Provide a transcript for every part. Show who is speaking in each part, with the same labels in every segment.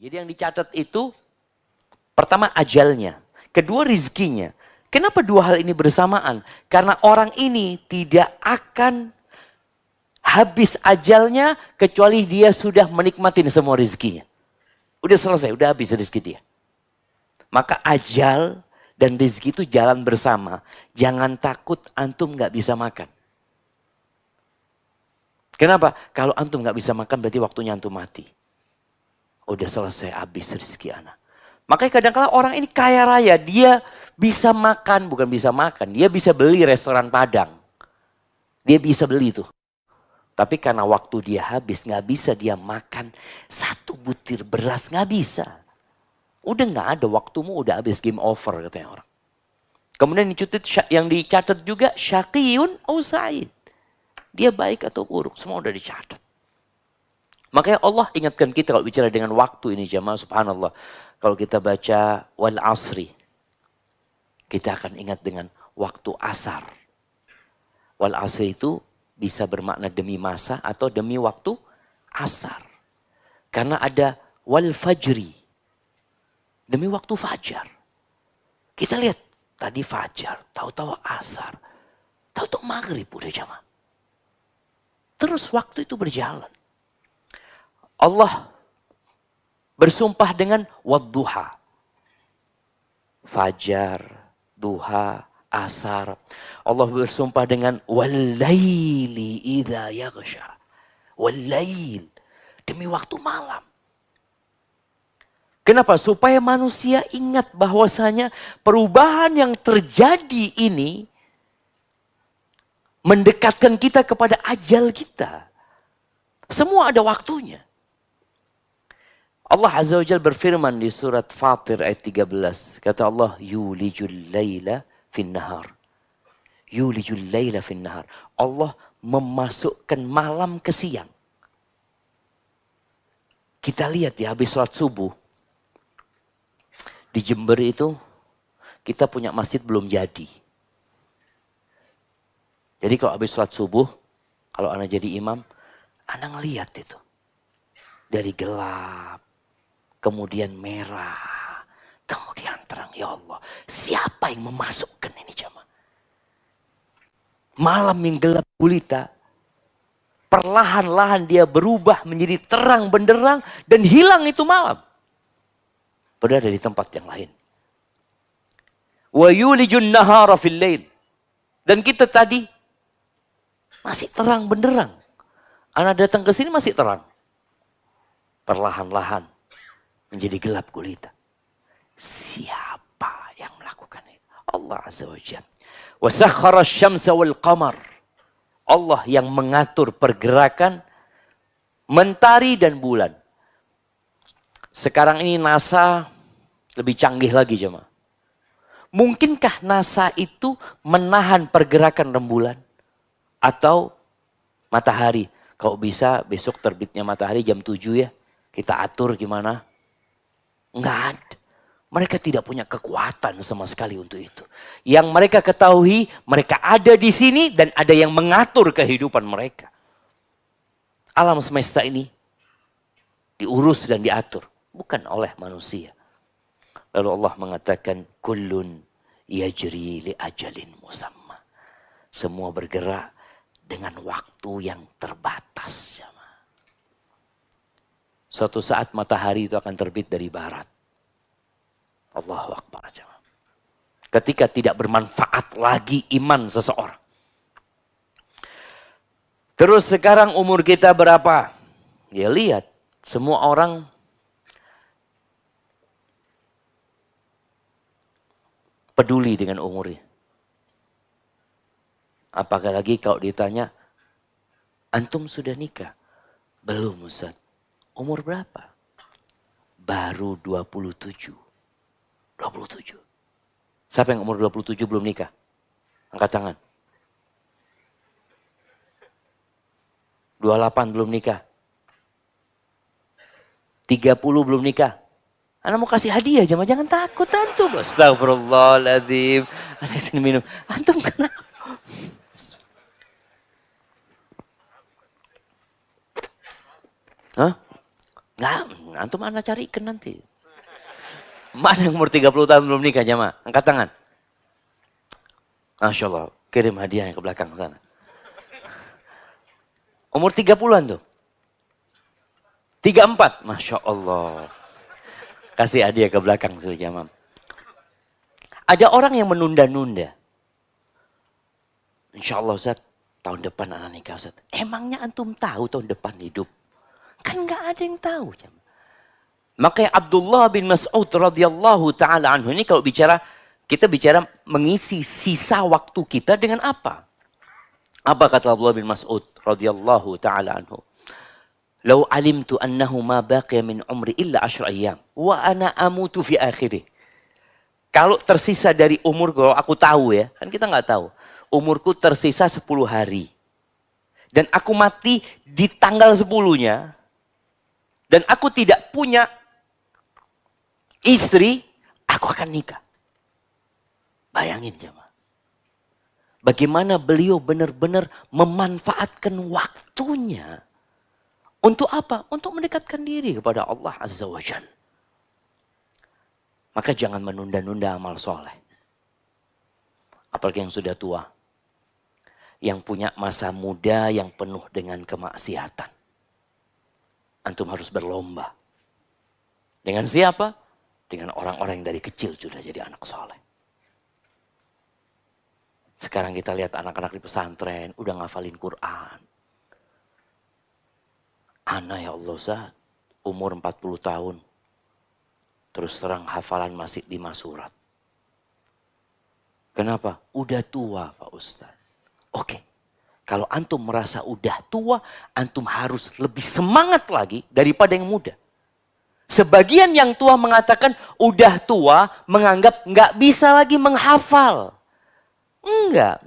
Speaker 1: Jadi yang dicatat itu pertama ajalnya, kedua rizkinya. Kenapa dua hal ini bersamaan? Karena orang ini tidak akan habis ajalnya kecuali dia sudah menikmati semua rizkinya. Udah selesai, udah habis rizki dia. Maka ajal dan rizki itu jalan bersama. Jangan takut antum gak bisa makan. Kenapa? Kalau antum gak bisa makan berarti waktunya antum mati. Udah selesai habis rizki anak. Makanya kadang-kadang orang ini kaya raya. Dia bisa makan, bukan bisa makan. Dia bisa beli restoran Padang. Dia bisa beli itu. Tapi karena waktu dia habis, nggak bisa dia makan satu butir beras, nggak bisa. Udah nggak ada, waktumu udah habis, game over katanya orang. Kemudian yang dicatat juga syaqiyun au sa'id. Dia baik atau buruk, semua udah dicatat. Makanya Allah ingatkan kita kalau bicara dengan waktu ini jamaah, subhanallah. Kalau kita baca wal asri, kita akan ingat dengan waktu asar. Wal asri itu bisa bermakna demi masa atau demi waktu asar. Karena ada wal fajri. Demi waktu fajar. Kita lihat tadi fajar, tahu-tahu asar, tahu-tahu maghrib udah jamaah. Terus waktu itu berjalan. Allah bersumpah dengan wadduha. Fajar, duha, asar. Allah bersumpah dengan wal-laili idza yaghsha. Wal-lail, demi waktu malam. Kenapa? Supaya manusia ingat bahwasanya perubahan yang terjadi ini mendekatkan kita kepada ajal kita. Semua ada waktunya. Allah Azza wa Jalla berfirman di surat Fatir ayat 13. Kata Allah, yulijul laila fin nahar. Yulijul laila fin nahar. Allah memasukkan malam ke siang. Kita lihat ya, habis sholat subuh. Di Jember itu, kita punya masjid belum jadi. Jadi kalau habis sholat subuh, kalau anak jadi imam, anak ngeliat itu. Dari gelap, kemudian merah, kemudian terang. Ya Allah, siapa yang memasukkan ini jamaah? Malam yang gelap gulita, perlahan-lahan dia berubah menjadi terang benderang dan hilang itu malam. Berada di tempat yang lain. Wa yulijun nahara fil lail. Dan kita tadi masih terang benderang. Anak datang ke sini masih terang. Perlahan-lahan menjadi gelap gulita. Siapa yang melakukan itu? Allah Azza wa Jalla. Wa sakhkhara asy-syamsa wal qamar. Allah yang mengatur pergerakan mentari dan bulan. Sekarang ini NASA lebih canggih lagi jemaah. Mungkinkah NASA itu menahan pergerakan rembulan atau matahari? Kalau bisa besok terbitnya matahari jam 7 ya. Kita atur gimana? Enggak ada. Mereka tidak punya kekuatan sama sekali untuk itu. Yang mereka ketahui, mereka ada di sini dan ada yang mengatur kehidupan mereka. Alam semesta ini diurus dan diatur. Bukan oleh manusia. Lalu Allah mengatakan, kullun yajri li ajalin musamma. Semua bergerak dengan waktu yang terbatas. Suatu saat matahari itu akan terbit dari barat. Allahu Akbar. Ketika tidak bermanfaat lagi iman seseorang. Terus sekarang umur kita berapa? Ya lihat, semua orang peduli dengan umurnya. Apakah lagi kalau ditanya, antum sudah nikah? Belum Ustaz. Umur berapa? Baru 27. 27. Siapa yang umur 27 belum nikah? Angkat tangan. 28 belum nikah. 30 belum nikah. Anak mau kasih hadiah, jangan takut antum. Astagfirullahaladzim. Anak sini minum. Antum kenapa? Hah? Antum anak cari ikan nanti. Mana yang umur 30 tahun belum nikah jamaah? Angkat tangan. Masya Allah, kirim hadiahnya ke belakang sana. Umur 30-an tuh. 34, Masya Allah. Kasih hadiah ke belakang sudah jamaah. Ada orang yang menunda-nunda. Insya Allah Ustaz, tahun depan anak nikah Ustaz. Emangnya antum tahu tahun depan hidup? Kan nggak ada yang tahu jamaah. Makanya Abdullah bin Mas'ud radhiyallahu taala anhu ini kalau kita bicara mengisi sisa waktu kita dengan apa? Apa kata Abdullah bin Mas'ud radhiyallahu taala anhu? "Lau alimtu annahu ma baqiya min umri illa 10 ayyam wa ana amutu fi akhirih." Kalau tersisa dari umur, kalau aku tahu ya, kan kita nggak tahu. Umurku tersisa 10 hari. Dan aku mati di tanggal 10-nya. Dan aku tidak punya istri, aku akan nikah. Bayangin jemaah. Bagaimana beliau benar-benar memanfaatkan waktunya. Untuk apa? Untuk mendekatkan diri kepada Allah Azza wa Jalla. Maka jangan menunda-nunda amal soleh. Apalagi yang sudah tua. Yang punya masa muda yang penuh dengan kemaksiatan. Antum harus berlomba. Dengan siapa? Dengan orang-orang yang dari kecil sudah jadi anak soleh. Sekarang kita lihat anak-anak di pesantren udah ngafalin Quran. Ana ya Allah Ustaz, umur 40 tahun. Terus terang hafalan masih 5 surat. Kenapa? Udah tua Pak Ustaz. Oke, kalau antum merasa udah tua, antum harus lebih semangat lagi daripada yang muda. Sebagian yang tua mengatakan udah tua, menganggap nggak bisa lagi menghafal.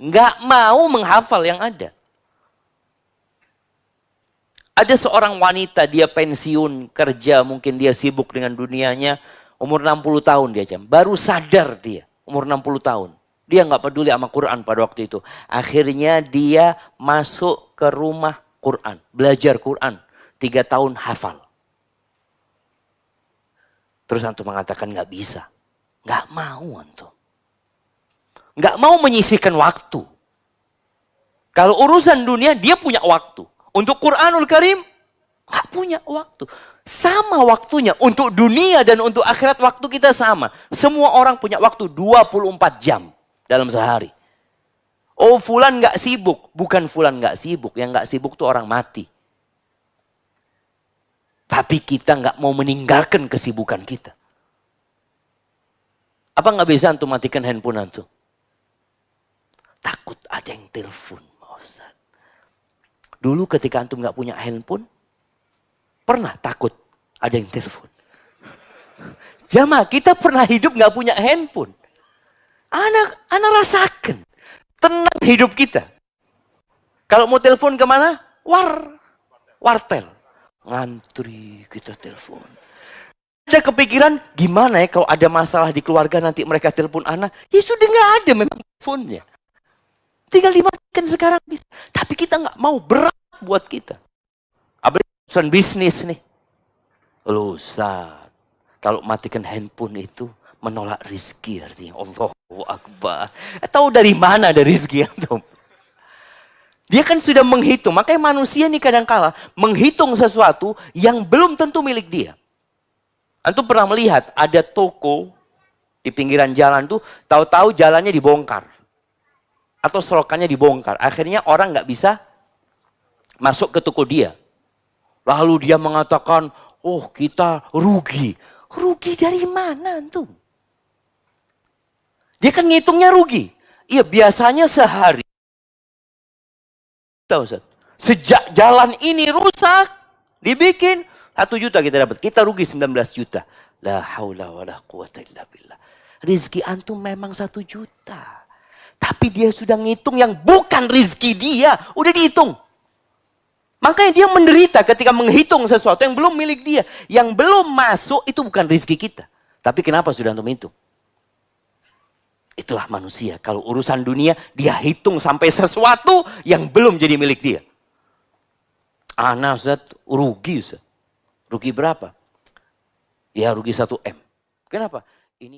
Speaker 1: Nggak mau menghafal yang ada. Ada seorang wanita, dia pensiun kerja, mungkin dia sibuk dengan dunianya, umur 60 tahun dia jam. Baru sadar dia, umur 60 tahun. Dia nggak peduli sama Quran pada waktu itu. Akhirnya dia masuk ke rumah Quran, belajar Quran. 3 tahun hafal. Terus antum mengatakan nggak bisa. Nggak mau antum. Nggak mau menyisihkan waktu. Kalau urusan dunia dia punya waktu. Untuk Quranul Karim nggak punya waktu. Sama waktunya untuk dunia dan untuk akhirat waktu kita sama. Semua orang punya waktu 24 jam dalam sehari. Oh fulan nggak sibuk. Bukan fulan nggak sibuk. Yang nggak sibuk tuh orang mati. Tapi kita nggak mau meninggalkan kesibukan kita. Apa nggak bisa antum matikan handphone antum? Takut ada yang telepon, Ustaz. Dulu ketika antum nggak punya handphone, pernah takut ada yang telepon. Jamaah, kita pernah hidup nggak punya handphone. Anak rasakan tenang hidup kita. Kalau mau telepon kemana? Wartel. Ngantri kita telepon. Ada kepikiran gimana ya kalau ada masalah di keluarga nanti mereka telepon anak. Ya sudah nggak ada memang teleponnya. Tinggal dimatikan sekarang bisa. Tapi kita nggak mau, berat buat kita. Apalagi urusan bisnis nih. Loh Ustaz, kalau matikan handphone itu menolak rizki artinya. Allahu Akbar. Tahu dari mana ada rizki antum? Dia kan sudah menghitung. Makanya manusia ini kadang-kala menghitung sesuatu yang belum tentu milik dia. Antum pernah melihat ada toko di pinggiran jalan tuh, tahu-tahu jalannya dibongkar. Atau selokannya dibongkar. Akhirnya orang nggak bisa masuk ke toko dia. Lalu dia mengatakan, oh kita rugi. Rugi dari mana antum? Dia kan ngitungnya rugi. Iya biasanya sehari. Tahu Ustaz? Sejak jalan ini rusak, dibikin 1 juta kita dapat. Kita rugi 19 juta. La haula wa la quwata illa billah. Rizki antum memang 1 juta. Tapi dia sudah ngitung yang bukan rizki dia. Udah dihitung. Makanya dia menderita ketika menghitung sesuatu yang belum milik dia. Yang belum masuk itu bukan rizki kita. Tapi kenapa sudah antum hitung? Itulah manusia. Kalau urusan dunia, dia hitung sampai sesuatu yang belum jadi milik dia. Ana Ustaz, rugi Ustaz. Rugi berapa? Ya rugi 1 M. Kenapa? Ini